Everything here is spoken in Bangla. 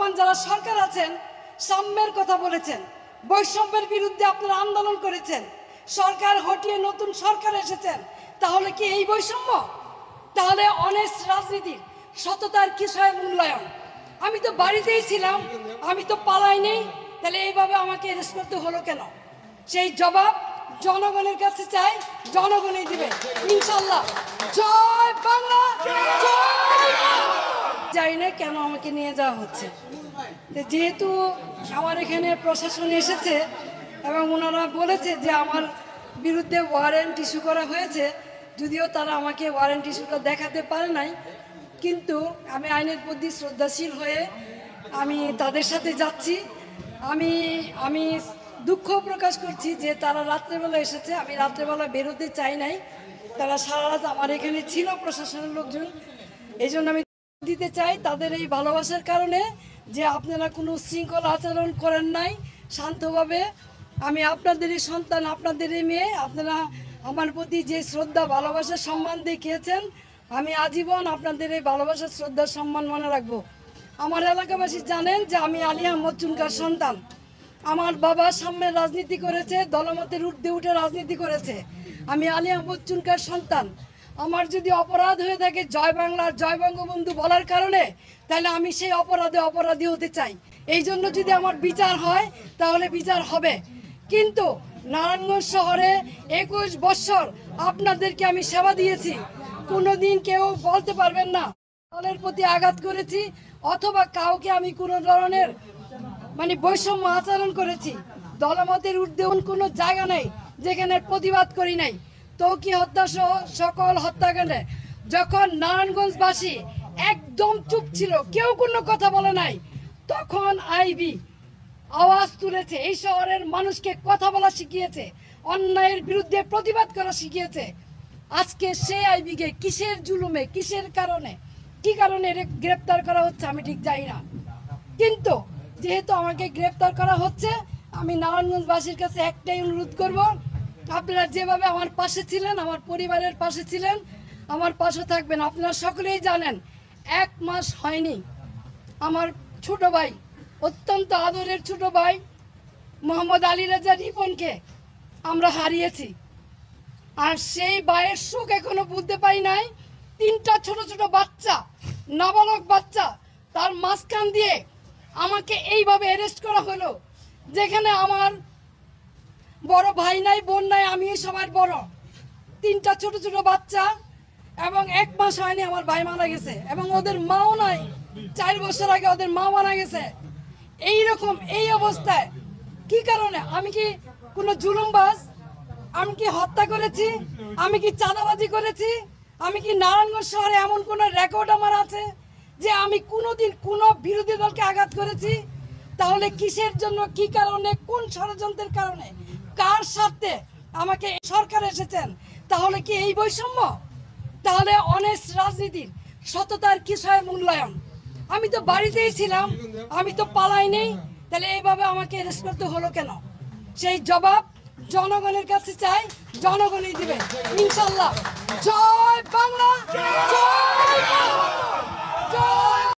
বর্তমান যারা সরকার আছেন সাম্যের কথা বলেছেন, বৈষম্যের বিরুদ্ধে আপনারা আন্দোলন করেছেন, সরকার হটিয়ে নতুন সরকার এসেছেন, তাহলে কি এই বৈষম্য? তাহলে অনেস্ট রাজনীতির সততার কিসের মূল্যায়ন? আমি তো বাড়িতেই ছিলাম, আমি তো পালাই নেই, তাহলে এইভাবে আমাকে অ্যারেস্ট করতে হলো কেন? সেই জবাব জনগণের কাছে চাই, জনগণই দিবে ইনশাল্লাহ। জয় বাংলা, জয় বাংলা। জানি না কেন আমাকে নিয়ে যাওয়া হচ্ছে। যেহেতু আমার এখানে প্রশাসন এসেছে এবং ওনারা বলেছে যে আমার বিরুদ্ধে ওয়ারেন্ট ইস্যু করা হয়েছে, যদিও তারা আমাকে ওয়ারেন্ট ইস্যুটা দেখাতে পারে নাই, কিন্তু আমি আইনের প্রতি শ্রদ্ধাশীল হয়ে আমি তাদের সাথে যাচ্ছি। আমি দুঃখ প্রকাশ করছি যে তারা রাত্রেবেলা এসেছে, আমি রাত্রেবেলা বেরোতে চাই নাই, তারা সারা রাত আমার এখানে ছিল প্রশাসনের লোকজন। এই জন্য আমি দিতে চাই তাদের এই ভালোবাসার কারণে যে আপনারা কোনো শৃঙ্খলা আচরণ করেন নাই, শান্তভাবে। আমি আপনাদেরই সন্তান, আপনাদেরই মেয়ে, আপনারা আমার প্রতি যে শ্রদ্ধা, ভালোবাসা, সম্মান দেখিয়েছেন, আমি আজীবন আপনাদের এই ভালোবাসা, শ্রদ্ধা, সম্মান মনে রাখবো। আমার এলাকাবাসী জানেন যে আমি আলী আহমদ চুনকার সন্তান। আমার বাবা সাম্যের রাজনীতি করেছে, দলমতের ঊর্ধ্বে উঠে রাজনীতি করেছে। আমি আলী আহমদ চুনকার সন্তান। আমার যদি অপরাধ হয়ে থাকে জয় বাংলার, জয় বঙ্গবন্ধু বলার কারণে, তাহলে আমি সেই অপরাধী হতে চাই। এই জন্য যদি আমার বিচার হয় তাহলে বিচার হবে। কিন্তু নারায়ণগঞ্জ শহরে 21 বছর আপনাদেরকে আমি সেবা দিয়েছি, কোনোদিন কেউ বলতে পারবেন না দলের প্রতি আঘাত করেছি অথবা কাউকে আমি কোনো ধরনের বৈষম্য আচরণ করেছি। দলমতের ঊর্ধ্বে কোনো জায়গা নেই যেখানে প্রতিবাদ করি নাই। তৌকি হত্যা সহ সকল হত্যাকাণ্ডে যখন নারায়ণগঞ্জবাসী একদম চুপ ছিল, কেউ কোনো কথা বলে নাই, তখন আইবি আওয়াজ তুলেছে, এই শহরের মানুষকে কথা বলা শিখিয়েছে, অন্যায়ের বিরুদ্ধে প্রতিবাদ করা শিখিয়েছে। আজকে সেই আইবিকে কিসের জুলুমে, কিসের কারণে, কি কারণে গ্রেপ্তার করা হচ্ছে আমি ঠিক জানি না। কিন্তু যেহেতু আমাকে গ্রেপ্তার করা হচ্ছে, আমি নারায়ণগঞ্জবাসীর কাছে একটাই অনুরোধ করব, আপনারা যেভাবে আমার পাশে ছিলেন, আমার পরিবারের পাশে ছিলেন, আমার পাশে থাকবেন। আপনারা সকলেই জানেন 1 মাস হয়নি আমার ছোট ভাই, অত্যন্ত আদরের ছোট ভাই মোহাম্মদ আলী রাজা রিপনকে আমরা হারিয়েছি। আর সেই ভাইয়ের শোক এখনো বুঝতে পারি নাই। 3টা ছোট ছোট বাচ্চা, নাবালক বাচ্চা, তার মাঝখান দিয়ে আমাকে এইভাবে অ্যারেস্ট করা হলো, যেখানে আমার বড় ভাই নাই, বোন নাই, আমি সবার বড়। 3টা ছোট ছোট বাচ্চা এবং 1 মাস হয়নি আমার ভাই মারা গেছে এবং ওদের মাও নাই। 4 বছর আগে ওদের মা মারা গেছে। এইরকম এই অবস্থায় কি কারণে? আমি কি কোনো জুলুমবাজ? আমি কি হত্যা করেছি? আমি কি চাঁদাবাজি করেছি? আমি কি নারায়ণগঞ্জ শহরে এমন কোনো রেকর্ড আমার আছে যে আমি কোনোদিন কোনো বিরোধী দলকে আঘাত করেছি? তাহলে কিসের জন্য, কি কারণে, কোন ষড়যন্ত্রের কারণে, কার সাথে আমাকে সরকার এসেছেন? তাহলে কি এই বৈষম্য? তাহলে অনেস্ট রাজনীতির সততার কিসের মূল্যায়ন? আমি তো বাড়িতেই ছিলাম, আমি তো পালাই নেই, তাহলে এইভাবে আমাকে অ্যারেস্ট করতে হলো কেন? সেই জবাব জনগণের কাছে চাই, জনগণই দিবে ইনশাল্লাহ। জয় বাংলা, জয় বাংলা, জয়